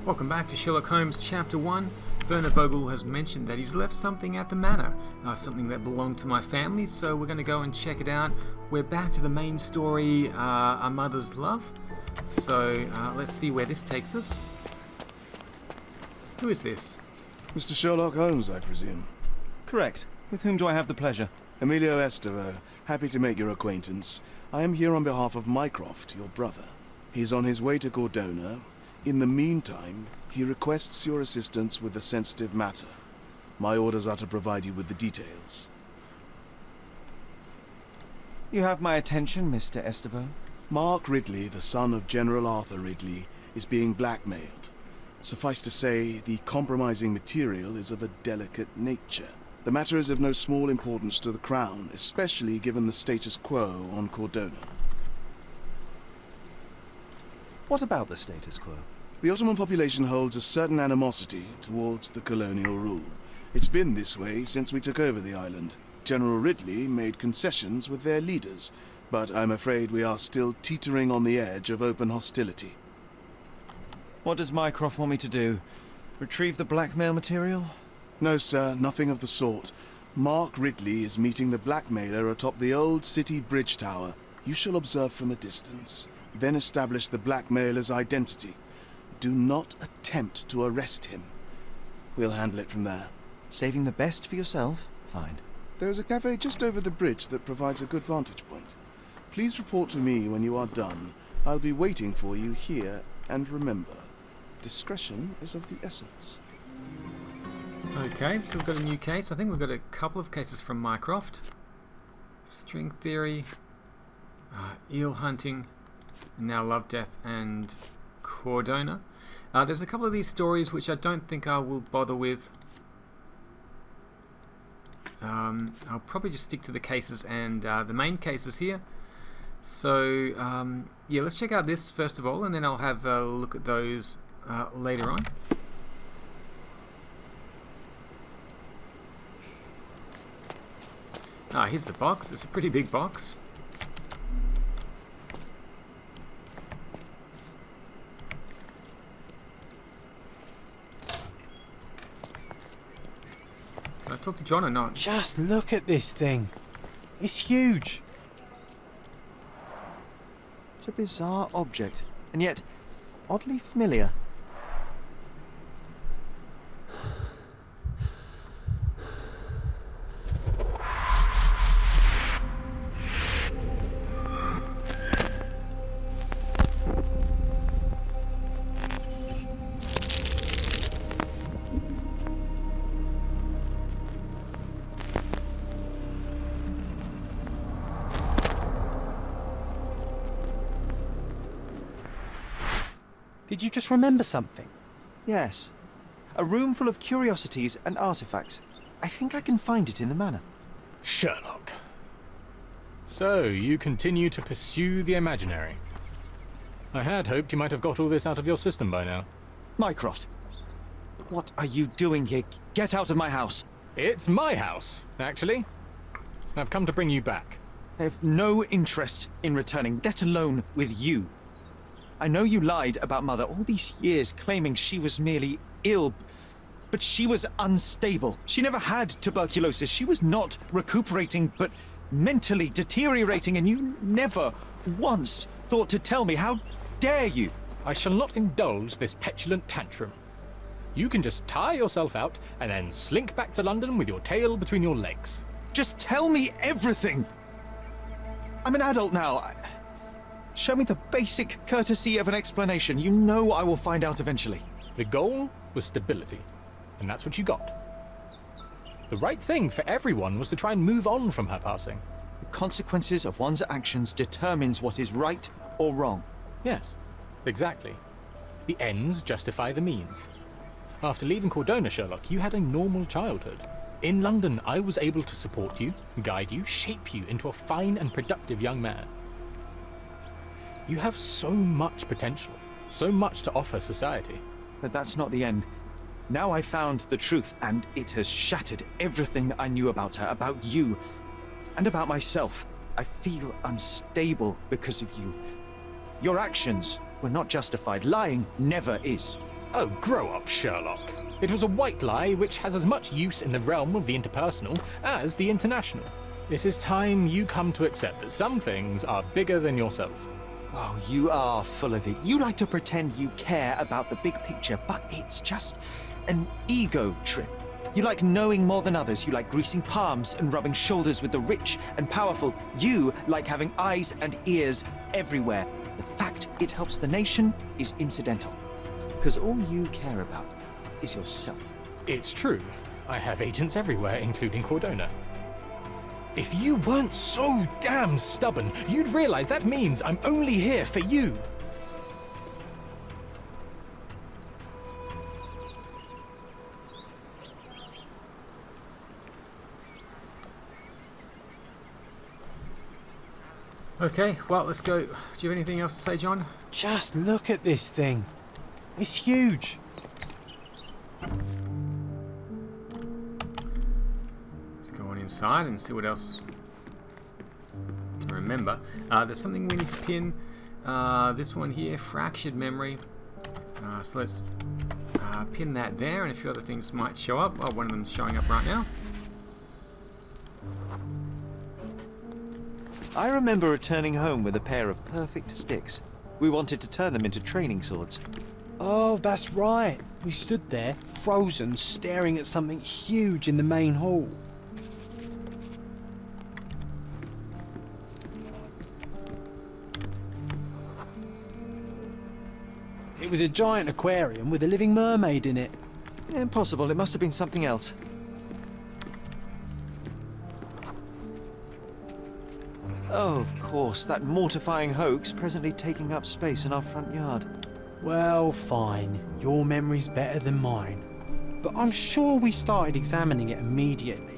Welcome back to Sherlock Holmes Chapter 1. Werner Vogel has mentioned that he's left something at the Manor, something that belonged to my family, so we're going to go and check it out. We're back to the main story, Our Mother's Love. So let's see where this takes us. Who is this? Mr. Sherlock Holmes, I presume. Correct. With whom do I have the pleasure? Emilio Estevao. Happy to make your acquaintance. I am here on behalf of Mycroft, your brother. He's on his way to Cordona. In the meantime, he requests your assistance with a sensitive matter. My orders are to provide you with the details. You have my attention, Mr. Estevao. Mark Ridley, the son of General Arthur Ridley, is being blackmailed. Suffice to say, the compromising material is of a delicate nature. The matter is of no small importance to the Crown, especially given the status quo on Cordona. What about the status quo? The Ottoman population holds a certain animosity towards the colonial rule. It's been this way since we took over the island. General Ridley made concessions with their leaders, but I'm afraid we are still teetering on the edge of open hostility. What does Mycroft want me to do? Retrieve the blackmail material? No, sir, nothing of the sort. Mark Ridley is meeting the blackmailer atop the old city bridge tower. You shall observe from a distance, then establish the blackmailer's identity. Do not attempt to arrest him. We'll handle it from there. Saving the best for yourself? Fine. There's a cafe just over the bridge that provides a good vantage point. Please report to me when you are done. I'll be waiting for you here, and remember, discretion is of the essence. Okay, so we've got a new case. I think we've got a couple of cases from Mycroft. String theory, eel hunting, and now love, death, and Cordona. There's a couple of these stories which I don't think I will bother with. I'll probably just stick to the cases and the main cases here. So yeah, let's check out this first of all, and then I'll have a look at those later on. Here's the box. It's a pretty big box. Can I talk to John or not? Just look at this thing. It's huge. It's a bizarre object, and yet oddly familiar. Did you just remember something? Yes. A room full of curiosities and artifacts. I think I can find it in the Manor. Sherlock. So, you continue to pursue the imaginary. I had hoped you might have got all this out of your system by now. Mycroft, what are you doing here? Get out of my house. It's my house, actually. I've come to bring you back. I have no interest in returning, let alone with you. I know you lied about Mother all these years, claiming she was merely ill, but she was unstable. She never had tuberculosis. She was not recuperating, but mentally deteriorating, and you never once thought to tell me. How dare you? I shall not indulge this petulant tantrum. You can just tire yourself out and then slink back to London with your tail between your legs. Just tell me everything. I'm an adult now. Show me the basic courtesy of an explanation. You know I will find out eventually. The goal was stability, and that's what you got. The right thing for everyone was to try and move on from her passing. The consequences of one's actions determines what is right or wrong. Yes, exactly. The ends justify the means. After leaving Cordona, Sherlock, you had a normal childhood. In London, I was able to support you, guide you, shape you into a fine and productive young man. You have so much potential, so much to offer society. But that's not the end. Now I found the truth, and it has shattered everything I knew about her, about you, and about myself. I feel unstable because of you. Your actions were not justified. Lying never is. Oh, grow up, Sherlock. It was a white lie which has as much use in the realm of the interpersonal as the international. It is time you come to accept that some things are bigger than yourself. Oh, you are full of it. You like to pretend you care about the big picture, but it's just an ego trip. You like knowing more than others. You like greasing palms and rubbing shoulders with the rich and powerful. You like having eyes and ears everywhere. The fact it helps the nation is incidental. Because all you care about is yourself. It's true. I have agents everywhere, including Cordona. If you weren't so damn stubborn, you'd realize that means I'm only here for you. Okay, well, let's go. Do you have anything else to say, John? Just look at this thing. It's huge. Let's go on inside and see what else we can remember. There's something we need to pin. This one here, fractured memory. So let's pin that there, and a few other things might show up. Oh, one of them's showing up right now. I remember returning home with a pair of perfect sticks. We wanted to turn them into training swords. Oh, that's right. We stood there, frozen, staring at something huge in the main hall. It was a giant aquarium with a living mermaid in it. Impossible, it must have been something else. Oh, of course, that mortifying hoax presently taking up space in our front yard. Well, fine. Your memory's better than mine. But I'm sure we started examining it immediately.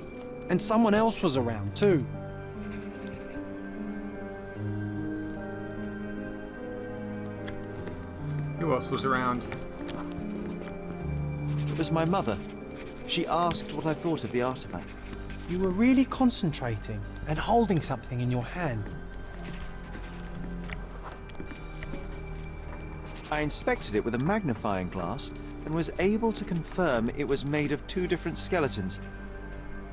And someone else was around too. Who else was around? It was my mother. She asked what I thought of the artifact. You were really concentrating and holding something in your hand. I inspected it with a magnifying glass and was able to confirm it was made of two different skeletons.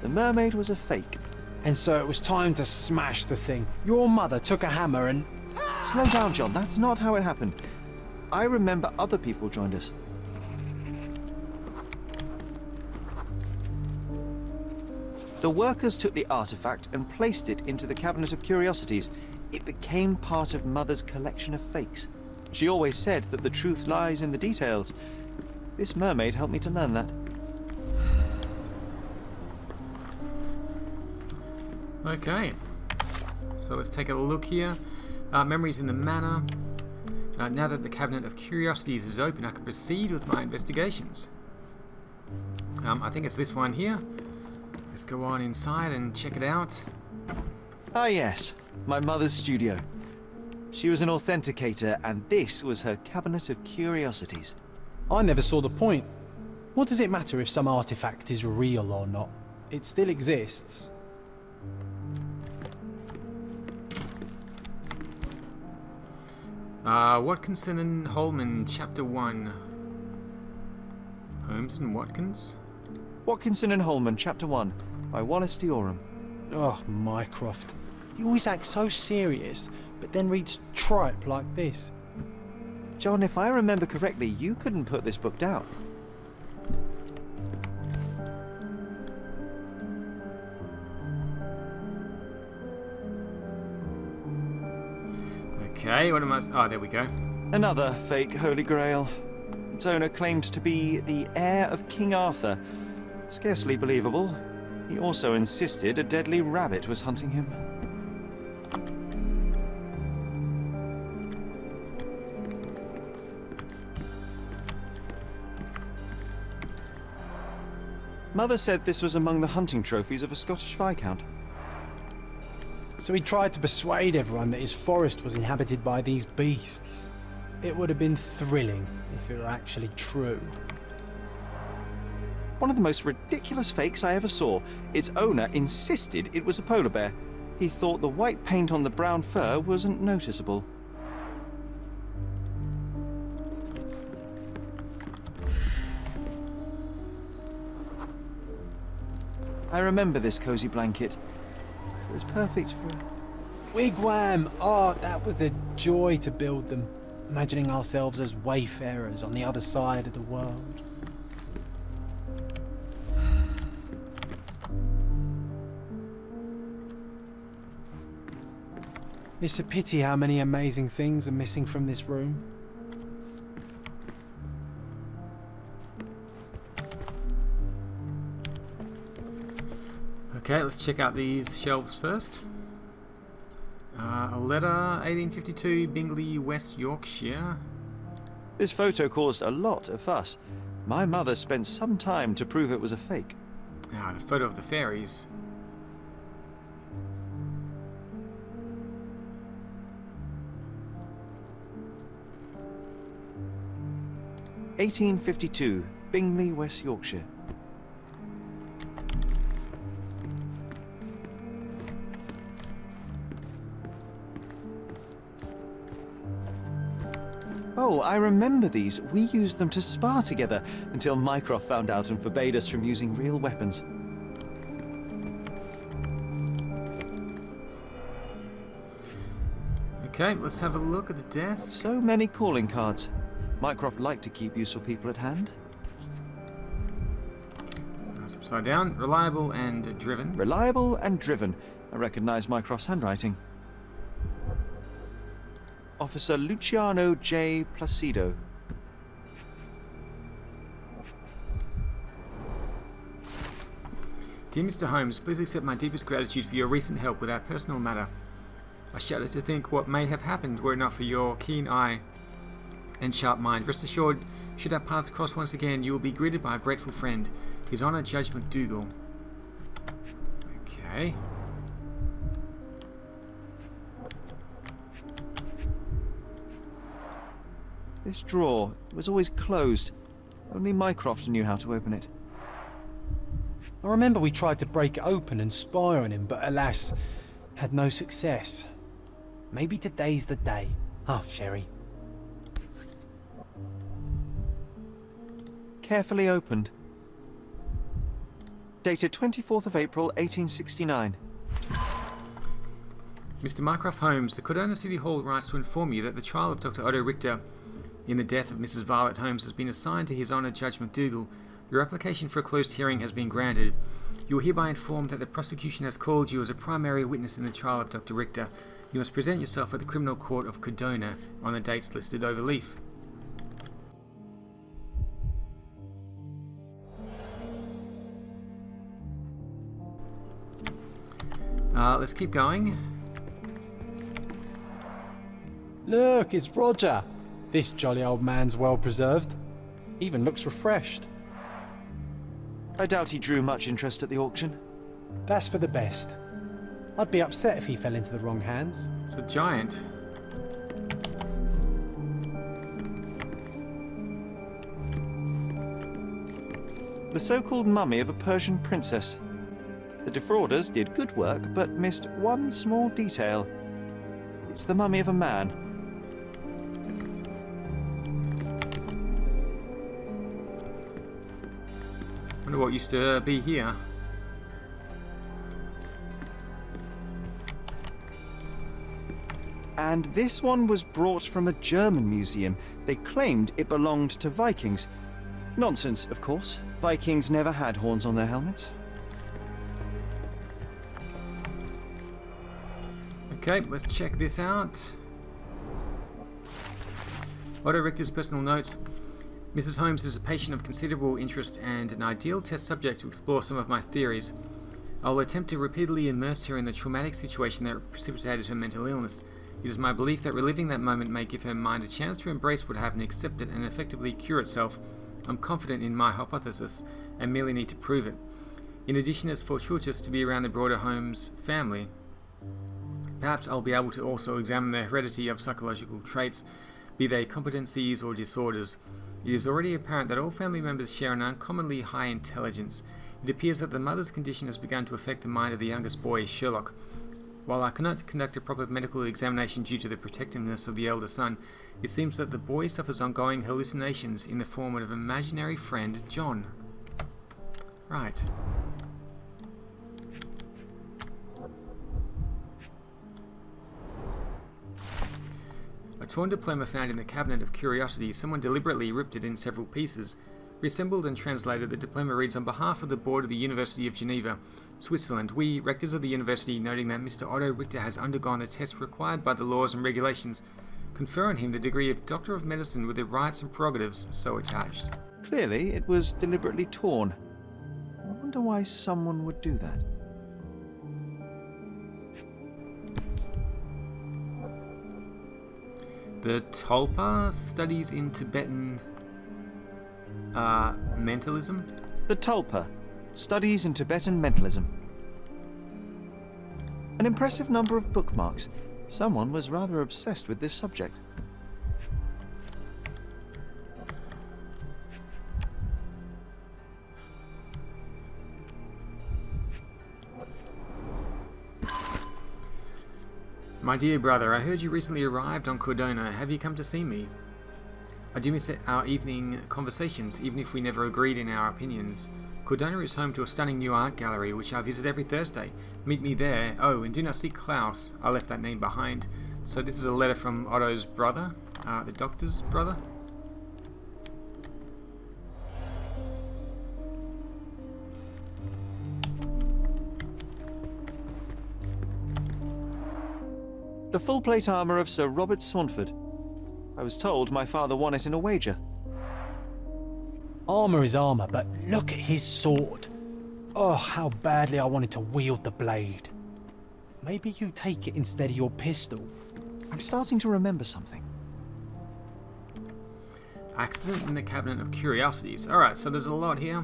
The mermaid was a fake. And so it was time to smash the thing. Your mother took a hammer and... Slow down, John. That's not how it happened. I remember other people joined us. The workers took the artifact and placed it into the cabinet of curiosities. It became part of Mother's collection of fakes. She always said that the truth lies in the details. This mermaid helped me to learn that. Okay, so let's take a look here. Memories in the Manor. Now that the cabinet of curiosities is open, I can proceed with my investigations. I think it's this one here. Let's go on inside and check it out. Ah yes, my mother's studio. She was an authenticator, and this was her cabinet of curiosities. I never saw the point. What does it matter if some artifact is real or not? It still exists. Watkinson and Holman, Chapter 1. Holmes and Watkins? Watkinson and Holman, Chapter 1, by Wallace Dioram. Oh, Mycroft. You always act so serious, but then reads tripe like this. John, if I remember correctly, you couldn't put this book down. Okay, what am I... Oh, there we go. Another fake Holy Grail. Its owner claimed to be the heir of King Arthur. Scarcely believable. He also insisted a deadly rabbit was hunting him. Mother said this was among the hunting trophies of a Scottish Viscount. So he tried to persuade everyone that his forest was inhabited by these beasts. It would have been thrilling if it were actually true. One of the most ridiculous fakes I ever saw. Its owner insisted it was a polar bear. He thought the white paint on the brown fur wasn't noticeable. I remember this cozy blanket. It was perfect for... Wigwam! Oh, that was a joy to build them. Imagining ourselves as wayfarers on the other side of the world. It's a pity how many amazing things are missing from this room. Okay, let's check out these shelves first. A letter, 1852, Bingley, West Yorkshire. This photo caused a lot of fuss. My mother spent some time to prove it was a fake. The photo of the fairies. (1852), Bingley, West Yorkshire. Oh, I remember these. We used them to spar together until Mycroft found out and forbade us from using real weapons. Okay, let's have a look at the desk. So many calling cards. Mycroft liked to keep useful people at hand. That's upside down. Reliable and driven. Reliable and driven. I recognize Mycroft's handwriting. Officer Luciano J. Placido. Dear Mr. Holmes, please accept my deepest gratitude for your recent help with our personal matter. I shudder to think what may have happened were it not for your keen eye and sharp mind. Rest assured, should our paths cross once again, you will be greeted by a grateful friend, His Honour Judge McDougal. Okay. This drawer was always closed. Only Mycroft knew how to open it. I remember we tried to break it open and spy on him, but alas, had no success. Maybe today's the day. Oh, Sherry. Carefully opened. Dated 24th of April, 1869. Mr. Mycroft Holmes, the Cordona City Hall writes to inform you that the trial of Dr. Otto Richter in the death of Mrs. Violet Holmes has been assigned to His Honour Judge McDougal. Your application for a closed hearing has been granted. You are hereby informed that the prosecution has called you as a primary witness in the trial of Dr. Richter. You must present yourself at the Criminal Court of Cordona on the dates listed over leaf. Let's keep going. Look, it's Roger. This jolly old man's well preserved. Even looks refreshed. I doubt he drew much interest at the auction. That's for the best. I'd be upset if he fell into the wrong hands. It's a giant. The so-called mummy of a Persian princess. The defrauders did good work, but missed one small detail. It's the mummy of a man. Wonder what used to be here. And this one was brought from a German museum. They claimed it belonged to Vikings. Nonsense, of course. Vikings never had horns on their helmets. Okay, let's check this out. Otto Richter's personal notes. Mrs. Holmes is a patient of considerable interest and an ideal test subject to explore some of my theories. I will attempt to repeatedly immerse her in the traumatic situation that precipitated her mental illness. It is my belief that reliving that moment may give her mind a chance to embrace what happened, accept it, and effectively cure itself. I'm confident in my hypothesis and merely need to prove it. In addition, it's fortuitous to be around the broader Holmes family. Perhaps I'll be able to also examine the heredity of psychological traits, be they competencies or disorders. It is already apparent that all family members share an uncommonly high intelligence. It appears that the mother's condition has begun to affect the mind of the youngest boy, Sherlock. While I cannot conduct a proper medical examination due to the protectiveness of the elder son, it seems that the boy suffers ongoing hallucinations in the form of an imaginary friend, John. Right. torn diploma found in the cabinet of Curiosities. Someone deliberately ripped it in several pieces. Reassembled and translated, the diploma reads, "On behalf of the board of the University of Geneva, Switzerland, we, rectors of the university, noting that Mr. Otto Richter has undergone the tests required by the laws and regulations, confer on him the degree of Doctor of Medicine with the rights and prerogatives so attached." Clearly, it was deliberately torn. I wonder why someone would do that. The Tulpa studies in Tibetan mentalism. The Tulpa, Studies in Tibetan Mentalism. An impressive number of bookmarks. Someone was rather obsessed with this subject. My dear brother, I heard you recently arrived on Cordona. Have you come to see me? I do miss our evening conversations, even if we never agreed in our opinions. Cordona is home to a stunning new art gallery, which I visit every Thursday. Meet me there. Oh, and do not seek Klaus. I left that name behind. So this is a letter from Otto's brother, the doctor's brother. The full plate armour of Sir Robert Saunford. I was told my father won it in a wager. Armour is armour, but look at his sword. Oh, how badly I wanted to wield the blade. Maybe you take it instead of your pistol. I'm starting to remember something. Accident in the cabinet of Curiosities. Alright, so there's a lot here.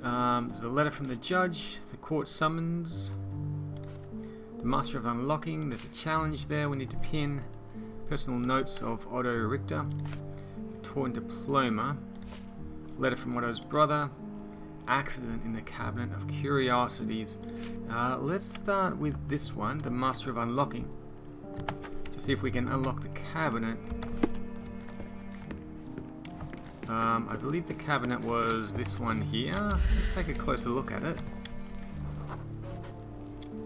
There's a letter from the judge, the court summons, the master of unlocking, there's a challenge there we need to pin, personal notes of Otto Richter, torn diploma, letter from Otto's brother, accident in the cabinet of Curiosities. Let's start with this one, the master of unlocking, to see if we can unlock the cabinet. I believe the cabinet was this one here. Let's take a closer look at it.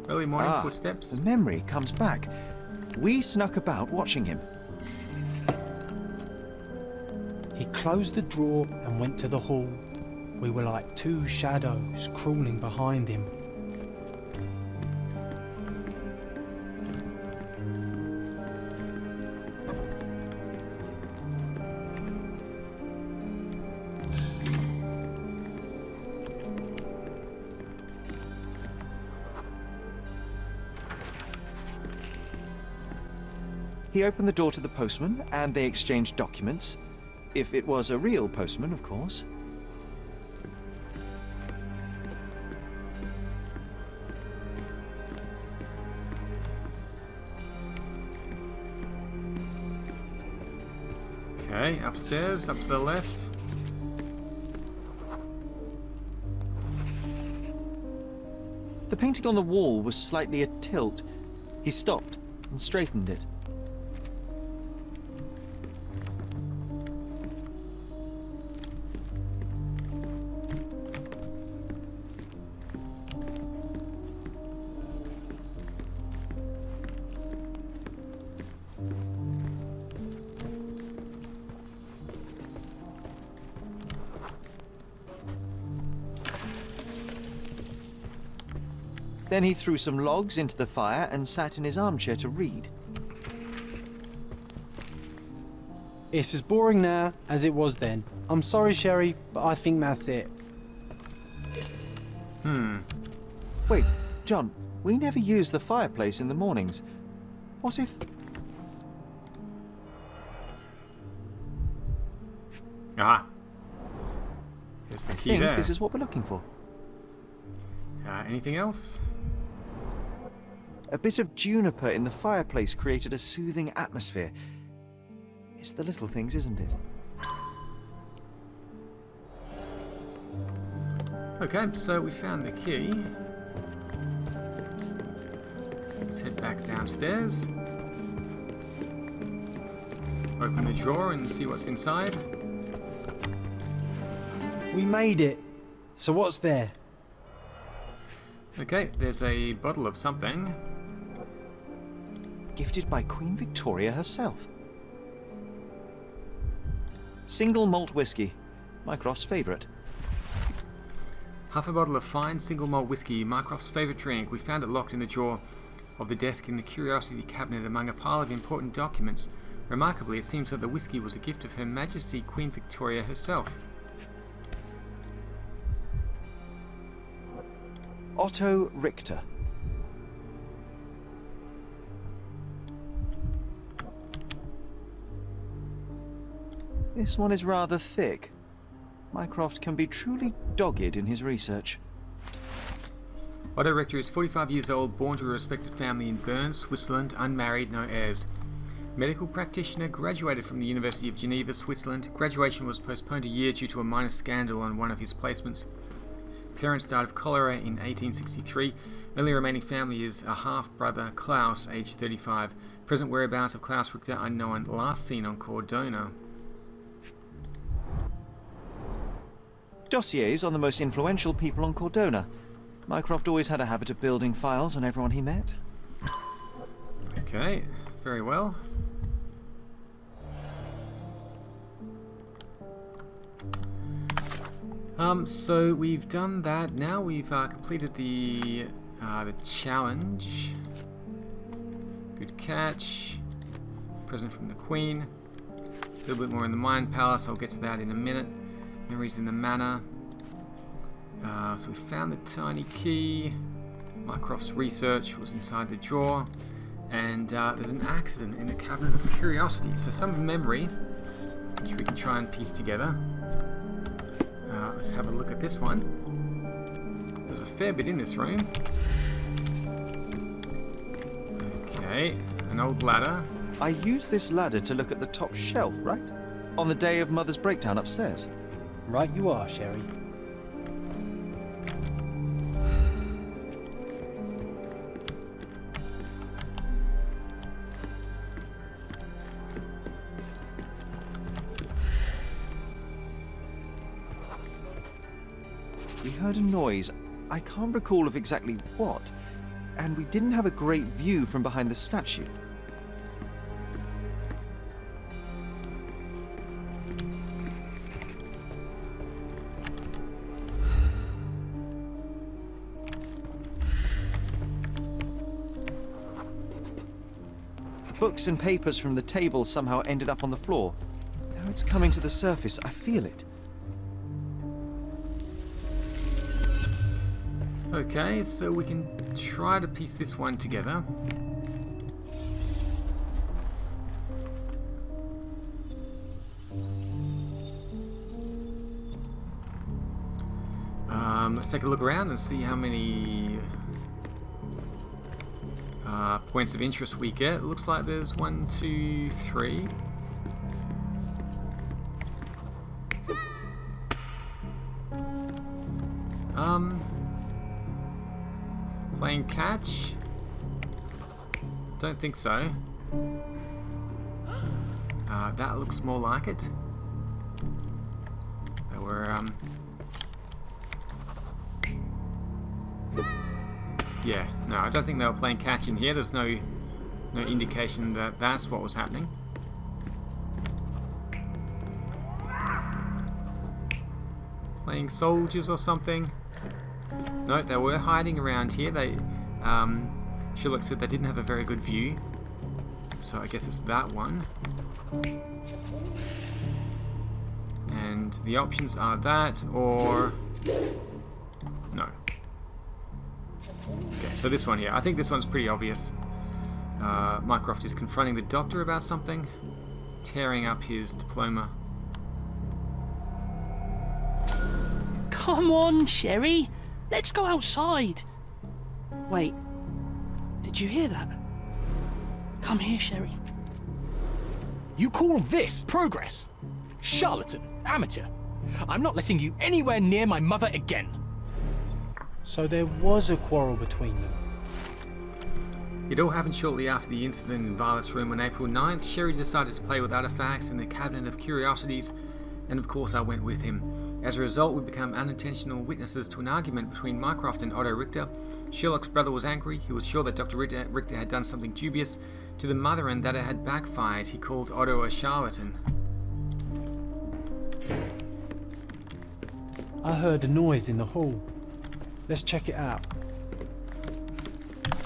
Early morning footsteps. The memory comes back. We snuck about watching him. He closed the drawer and went to the hall. We were like two shadows crawling behind him. He opened the door to the postman, and they exchanged documents. If it was a real postman, of course. Okay, upstairs, up to the left. The painting on the wall was slightly at tilt. He stopped and straightened it. Then he threw some logs into the fire and sat in his armchair to read. It's as boring now as it was then. I'm sorry, Sherry, but I think that's it. Wait, John, we never use the fireplace in the mornings. What if... Ah. There's the I key think there. this is what we're looking for. Anything else? A bit of juniper in the fireplace created a soothing atmosphere. It's the little things, isn't it? Okay, so we found the key. Let's head back downstairs. Open the drawer and see what's inside. We made it. So what's there? Okay, there's a bottle of something. Gifted by Queen Victoria herself. Single malt whiskey. Mycroft's favourite. Half a bottle of fine single malt whiskey, Mycroft's favourite drink. We found it locked in the drawer of the desk in the Curiosity cabinet among a pile of important documents. Remarkably, it seems that the whiskey was a gift of Her Majesty Queen Victoria herself. Otto Richter. This one is rather thick. Mycroft can be truly dogged in his research. Otto Richter is 45 years old, born to a respected family in Bern, Switzerland, unmarried, no heirs. Medical practitioner, graduated from the University of Geneva, Switzerland. Graduation was postponed a year due to a minor scandal on one of his placements. Parents died of cholera in 1863. Only remaining family is a half-brother, Klaus, aged 35. Present whereabouts of Klaus Richter unknown, last seen on Cordona. Dossiers on the most influential people on Cordona. Mycroft always had a habit of building files on everyone he met. Okay, very well. So we've done that. Now we've completed the challenge. Good catch. Present from the Queen. A little bit more in the Mind Palace. I'll get to that in a minute. Memories in the Manor. So we found the tiny key. Mycroft's research was inside the drawer. And there's an accident in the cabinet of Curiosities. So some memory, which we can try and piece together. Let's have a look at this one. There's a fair bit in this room. Okay, an old ladder. I used this ladder to look at the top shelf, right? On the day of Mother's breakdown upstairs. Right you are, Sherry. We heard a noise. I can't recall of exactly what. And we didn't have a great view from behind the statue. Books and papers from the table somehow ended up on the floor. Now it's coming to the surface. I feel it. Okay, so we can try to piece this one together. Let's take a look around and see how many points of interest we get. It looks like there's 1, 2, 3. Playing catch? Don't think so. That looks more like it. They were, yeah, no, I don't think they were playing catch in here. There's no indication that that's what was happening. Playing soldiers or something. No, they were hiding around here. They, Sherlock said they didn't have a very good view. So I guess it's that one. And the options are that or... no. Okay, so this one here. I think this one's pretty obvious. Mycroft is confronting the doctor about something. Tearing up his diploma. Come on, Sherry. Let's go outside. Wait. Did you hear that? Come here, Sherry. You call this progress? Charlatan, amateur. I'm not letting you anywhere near my mother again. So there was a quarrel between them. It all happened shortly after the incident in Violet's room on April 9th. Sherry decided to play with artifacts in the cabinet of Curiosities, and of course I went with him. As a result, we became unintentional witnesses to an argument between Mycroft and Otto Richter. Sherlock's brother was angry. He was sure that Dr. Richter had done something dubious to the mother and that it had backfired. He called Otto a charlatan. I heard a noise in the hall. Let's check it out.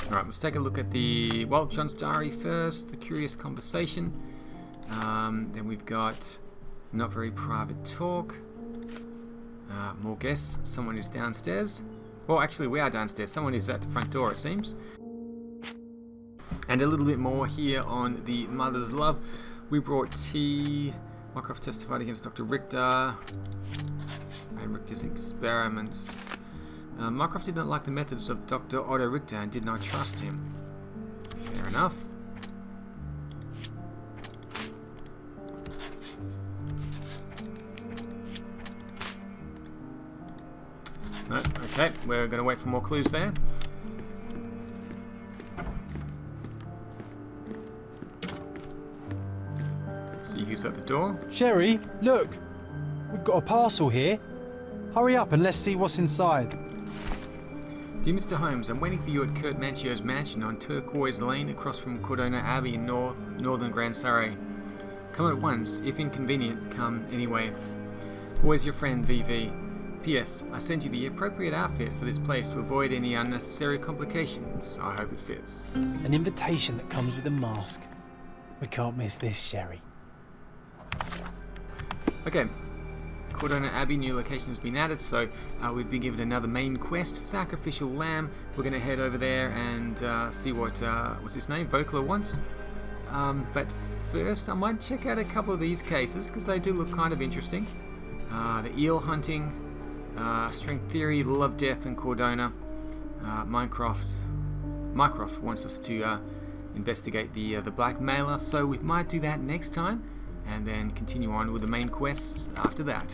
Alright, let's take a look at the John's diary first, the curious conversation. Then we've got not very private talk. More guests. Someone is downstairs. Well, actually, we are downstairs. Someone is at the front door, it seems. And a little bit more here on the Mother's Love. We brought tea. Mycroft testified against Dr. Richter. And Richter's experiments. Mycroft did not like the methods of Dr. Otto Richter and did not trust him. Fair enough. No, okay, we're going to wait for more clues there. Let's see who's at the door. Sherry, look! We've got a parcel here. Hurry up and let's see what's inside. Dear Mr. Holmes, I'm waiting for you at Kurt Mancio's mansion on Turquoise Lane across from Cordona Abbey in northern Grand Surrey. Come at once. If inconvenient, come anyway. Always your friend, VV. P.S. I sent you the appropriate outfit for this place to avoid any unnecessary complications. I hope it fits. An invitation that comes with a mask. We can't miss this, Sherry. Okay. Cordona Abbey, new location has been added, so we've been given another main quest, Sacrificial Lamb. We're going to head over there and see what's his name, Vokler wants. But first, I might check out a couple of these cases, because they do look kind of interesting. The eel hunting, string theory, love, death, and Cordona. Mycroft wants us to investigate the Blackmailer, so we might do that next time, and then continue on with the main quests after that.